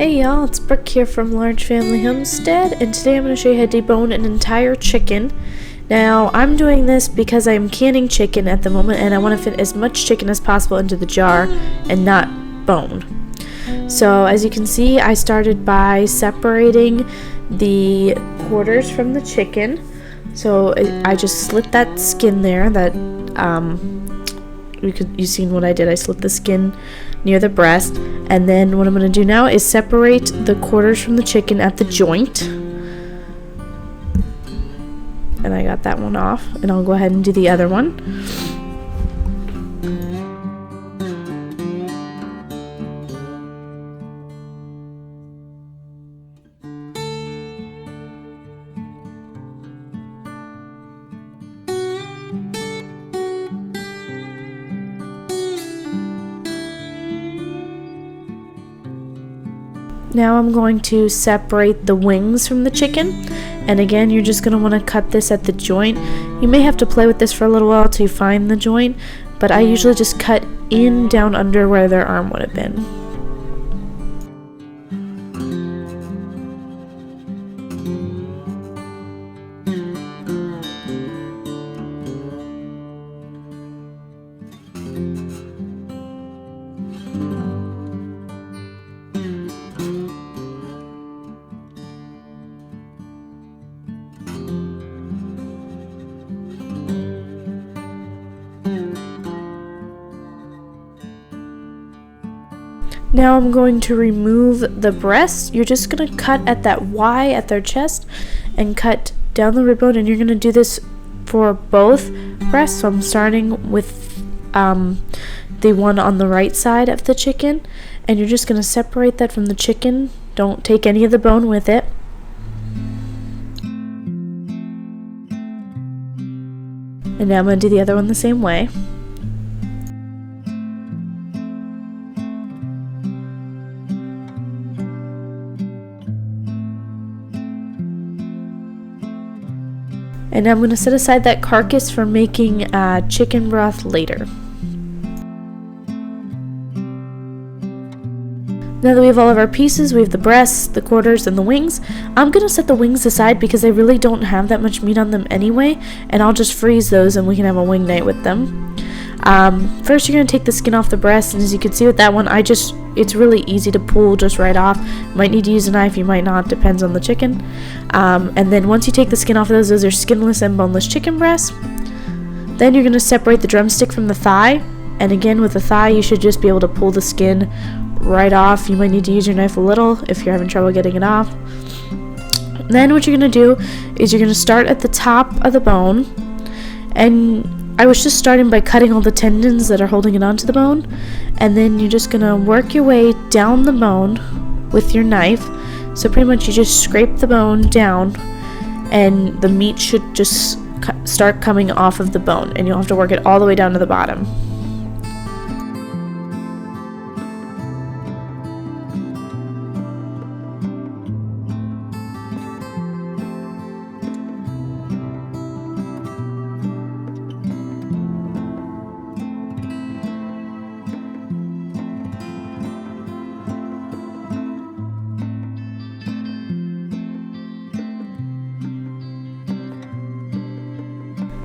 Hey y'all, it's Brooke here from Large Family Homestead, and today I'm going to show you how to debone an entire chicken. Now, I'm doing this because I'm canning chicken at the moment, and I want to fit as much chicken as possible into the jar and not bone. So, as you can see, I started by separating the quarters from the chicken. So, I just slit that skin there. You've seen what I did. I slit the skin near the breast, and then what I'm going to do now is separate the quarters from the chicken at the joint, and I got that one off, and I'll go ahead and do the other one. Now I'm going to separate the wings from the chicken, and again you're just going to want to cut this at the joint. You may have to play with this for a little while till you find the joint, but I usually just cut in down under where their arm would have been. Now I'm going to remove the breast. You're just going to cut at that Y at their chest and cut down the rib bone, and you're going to do this for both breasts. So I'm starting with the one on the right side of the chicken, and you're just going to separate that from the chicken. Don't take any of the bone with it. And now I'm going to do the other one the same way. And I'm going to set aside that carcass for making chicken broth later. Now that we have all of our pieces, we have the breasts, the quarters, and the wings. I'm going to set the wings aside because they really don't have that much meat on them anyway, and I'll just freeze those and we can have a wing night with them. First you're going to take the skin off the breast, and as you can see with that one, it's really easy to pull just right off. You might need to use a knife, you might not, depends on the chicken. And then once you take the skin off of those are skinless and boneless chicken breasts. Then you're going to separate the drumstick from the thigh, and again with the thigh you should just be able to pull the skin right off. You might need to use your knife a little if you're having trouble getting it off. Then what you're going to do is you're going to start at the top of the bone, and I was just starting by cutting all the tendons that are holding it onto the bone, and then you're just going to work your way down the bone with your knife. So pretty much you just scrape the bone down, and the meat should just start coming off of the bone, and you'll have to work it all the way down to the bottom.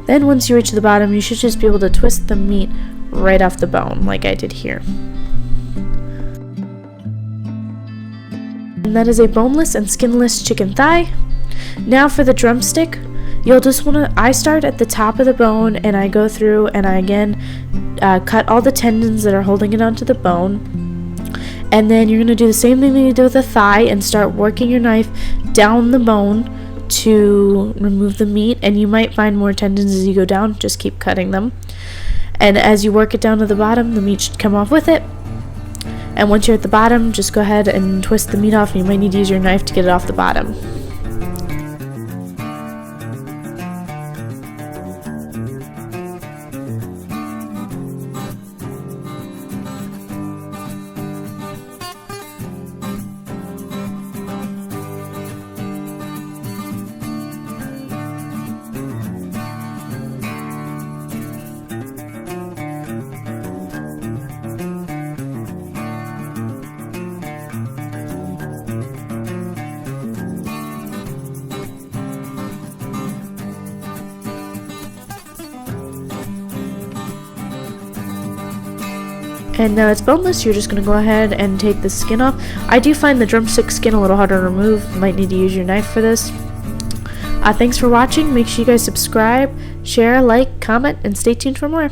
Then once you reach the bottom, you should just be able to twist the meat right off the bone, like I did here. And that is a boneless and skinless chicken thigh. Now for the drumstick, you'll just want to, I start at the top of the bone, and I go through and I again cut all the tendons that are holding it onto the bone. And then you're going to do the same thing that you did with the thigh and start working your knife down the bone to remove the meat, and you might find more tendons as you go down. Just keep cutting them, and as you work it down to the bottom, the meat should come off with it. And once you're at the bottom, just go ahead and twist the meat off, and you might need to use your knife to get it off the bottom. And now it's boneless. You're just going to go ahead and take the skin off. I do find the drumstick skin a little harder to remove. You might need to use your knife for this. Thanks for watching. Make sure you guys subscribe, share, like, comment, and stay tuned for more.